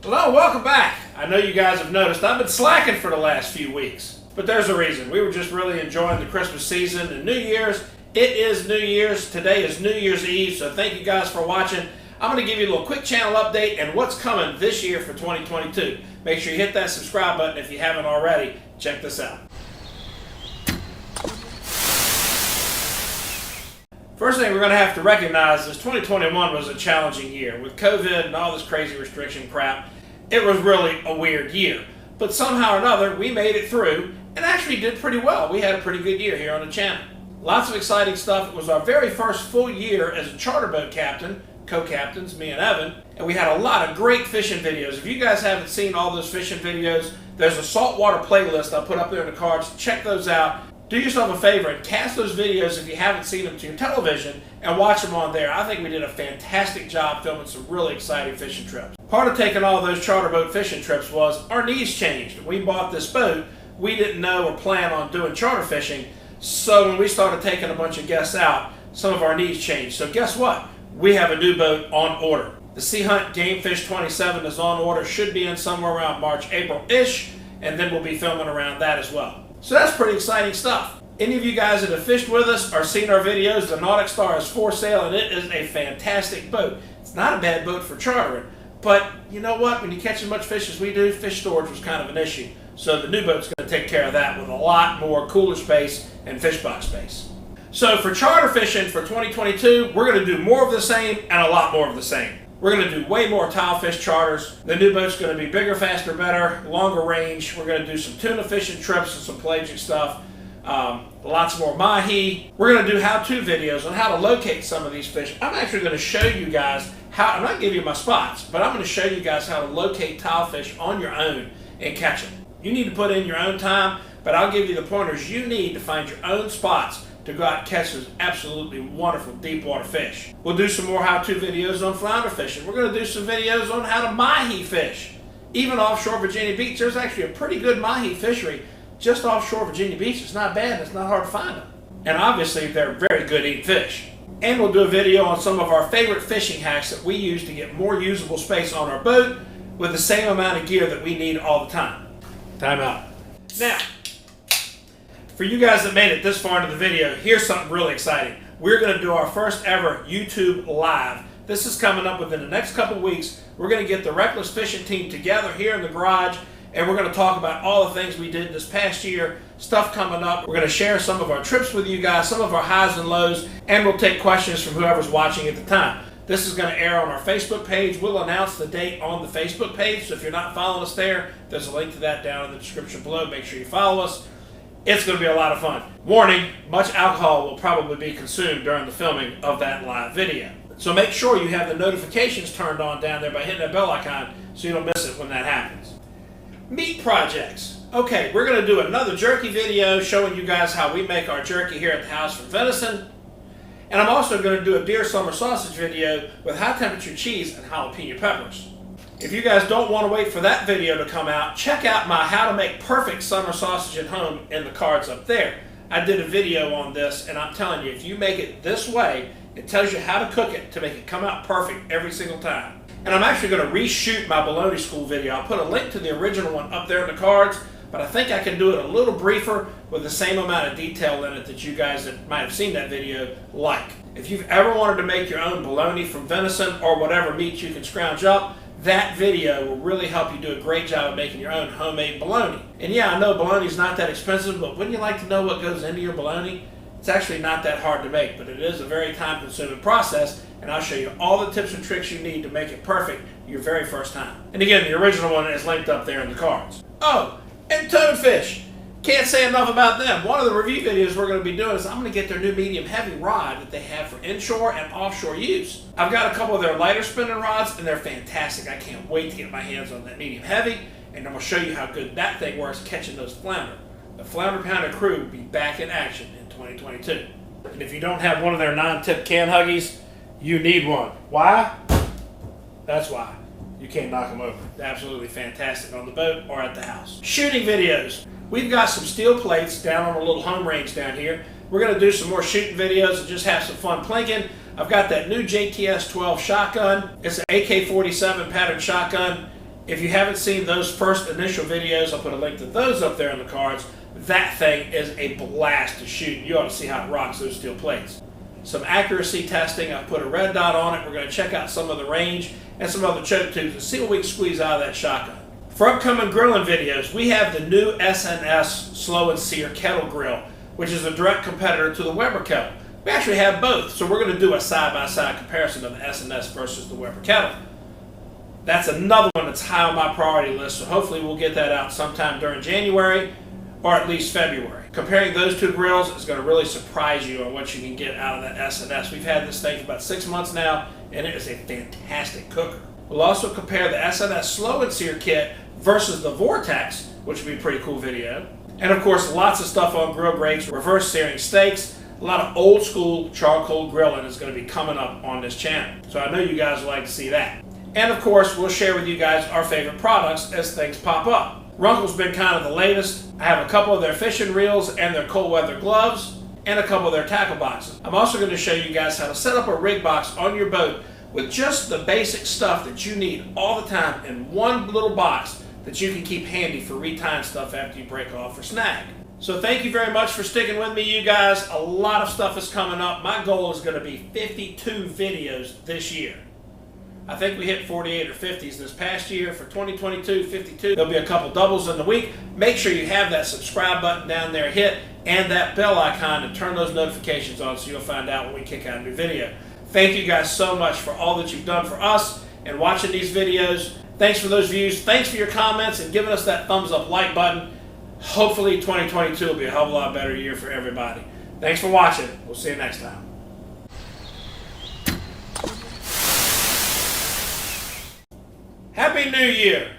Hello, welcome back. I know you guys have noticed I've been slacking for the last few weeks, but there's a reason. We were just really enjoying the Christmas season and New Year's. It is New Year's. Today is New Year's Eve, so thank you guys for watching. I'm going to give you a little quick channel update and what's coming this year for 2022. Make sure you hit that subscribe button if you haven't already. Check this out. First thing we're going to have to recognize is 2021 was a challenging year. With COVID and all this crazy restriction crap, it was really a weird year. But somehow or another, we made it through and actually did pretty well. We had a pretty good year here on the channel. Lots of exciting stuff. It was our very first full year as a charter boat captain, co-captains, me and Evan, and we had a lot of great fishing videos. If you guys haven't seen all those fishing videos, there's a saltwater playlist I'll put up there in the cards. Check those out. Do yourself a favor and cast those videos if you haven't seen them to your television and watch them on there. I think we did a fantastic job filming some really exciting fishing trips. Part of taking all those charter boat fishing trips was our needs changed. We bought this boat. We didn't know or plan on doing charter fishing. So when we started taking a bunch of guests out, some of our needs changed. So guess what? We have a new boat on order. The Sea Hunt Gamefish 27 is on order. Should be in somewhere around March, April-ish. And then we'll be filming around that as well. So that's pretty exciting stuff. Any of you guys that have fished with us or seen our videos, the Nautic Star is for sale and it is a fantastic boat. It's not a bad boat for chartering, but you know what? When you catch as much fish as we do, fish storage was kind of an issue. So the new boat's going to take care of that with a lot more cooler space and fish box space. So for charter fishing for 2022, we're going to do more of the same and a lot more of the same. We're going to do way more tile fish charters. The new boat's going to be bigger, faster, better, longer range. We're going to do some tuna fishing trips and some pelagic stuff. Lots more mahi. We're going to do how-to videos on how to locate some of these fish. I'm actually going to show you guys how, I'm not giving you my spots, but I'm going to show you guys how to locate tile fish on your own and catch them. You need to put in your own time, but I'll give you the pointers you need to find your own spots to go out and catch those absolutely wonderful deep water fish. We'll do some more how-to videos on flounder fishing. We're going to do some videos on how to mahi fish. Even offshore Virginia Beach, there's actually a pretty good mahi fishery just offshore Virginia Beach. It's not bad and it's not hard to find them. And obviously they're very good eating fish. And we'll do a video on some of our favorite fishing hacks that we use to get more usable space on our boat with the same amount of gear that we need all the time. Time out. Now, for you guys that made it this far into the video, here's something really exciting. We're going to do our first ever YouTube Live. This is coming up within the next couple of weeks. We're going to get the Reckless Fishing team together here in the garage, and we're going to talk about all the things we did this past year, stuff coming up. We're going to share some of our trips with you guys, some of our highs and lows, and we'll take questions from whoever's watching at the time. This is going to air on our Facebook page. We'll announce the date on the Facebook page, so if you're not following us there, there's a link to that down in the description below. Make sure you follow us. It's going to be a lot of fun. Warning, much alcohol will probably be consumed during the filming of that live video. So make sure you have the notifications turned on down there by hitting that bell icon so you don't miss it when that happens. Meat projects. Okay, we're going to do another jerky video showing you guys how we make our jerky here at the house from venison. And I'm also going to do a deer summer sausage video with high temperature cheese and jalapeno peppers. If you guys don't want to wait for that video to come out, check out my How to Make Perfect Summer Sausage at Home in the cards up there. I did a video on this, and I'm telling you, if you make it this way, it tells you how to cook it to make it come out perfect every single time. And I'm actually going to reshoot my bologna school video. I'll put a link to the original one up there in the cards, but I think I can do it a little briefer with the same amount of detail in it that you guys that might have seen that video like. If you've ever wanted to make your own bologna from venison or whatever meat you can scrounge up, that video will really help you do a great job of making your own homemade bologna. And yeah, I know bologna is not that expensive, but wouldn't you like to know what goes into your bologna? It's actually not that hard to make, but it is a very time-consuming process, and I'll show you all the tips and tricks you need to make it perfect your very first time. And again, the original one is linked up there in the cards. Oh, and toadfish. Can't say enough about them. One of the review videos we're going to be doing is I'm going to get their new medium heavy rod that they have for inshore and offshore use. I've got a couple of their lighter spinning rods and they're fantastic. I can't wait to get my hands on that medium heavy, and I'm going to show you how good that thing works catching those flounder. The Flounder Pounder crew will be back in action in 2022. And if you don't have one of their non-tip can huggies, you need one. Why? That's why. You can't knock them over. They're absolutely fantastic on the boat or at the house. Shooting videos. We've got some steel plates down on a little home range down here. We're going to do some more shooting videos and just have some fun plinking. I've got that new JTS 12 shotgun. It's an AK-47 pattern shotgun. If you haven't seen those first initial videos, I'll put a link to those up there in the cards. That thing is a blast to shoot. You ought to see how it rocks those steel plates. Some accuracy testing. I've put a red dot on it. We're going to check out some of the range and some other choke tubes and see what we can squeeze out of that shotgun. For upcoming grilling videos, we have the new SNS Slow and Sear Kettle Grill, which is a direct competitor to the Weber Kettle. We actually have both, so we're going to do a side-by-side comparison of the SNS versus the Weber Kettle. That's another one that's high on my priority list, so hopefully we'll get that out sometime during January or at least February. Comparing those two grills is going to really surprise you on what you can get out of that SNS. We've had this thing for about 6 months now, and it is a fantastic cooker. We'll also compare the SNS Slow and Sear kit versus the Vortex, which will be a pretty cool video. And of course, lots of stuff on grill grates, reverse searing steaks. A lot of old school charcoal grilling is going to be coming up on this channel. So I know you guys would like to see that. And of course, we'll share with you guys our favorite products as things pop up. Runkle's been kind of the latest. I have a couple of their fishing reels and their cold weather gloves and a couple of their tackle boxes. I'm also going to show you guys how to set up a rig box on your boat with just the basic stuff that you need all the time in one little box that you can keep handy for retying stuff after you break off or snag. So thank you very much for sticking with me, you guys. A lot of stuff is coming up. My goal is going to be 52 videos this year. I think we hit 48 or 50s this past year. For 2022, 52. There'll be a couple doubles in the week. Make sure you have that subscribe button down there hit and that bell icon to turn those notifications on so you'll find out when we kick out a new video. Thank you guys so much for all that you've done for us and watching these videos. Thanks for those views. Thanks for your comments and giving us that thumbs up like button. Hopefully 2022 will be a hell of a lot better year for everybody. Thanks for watching. We'll see you next time. Happy New Year!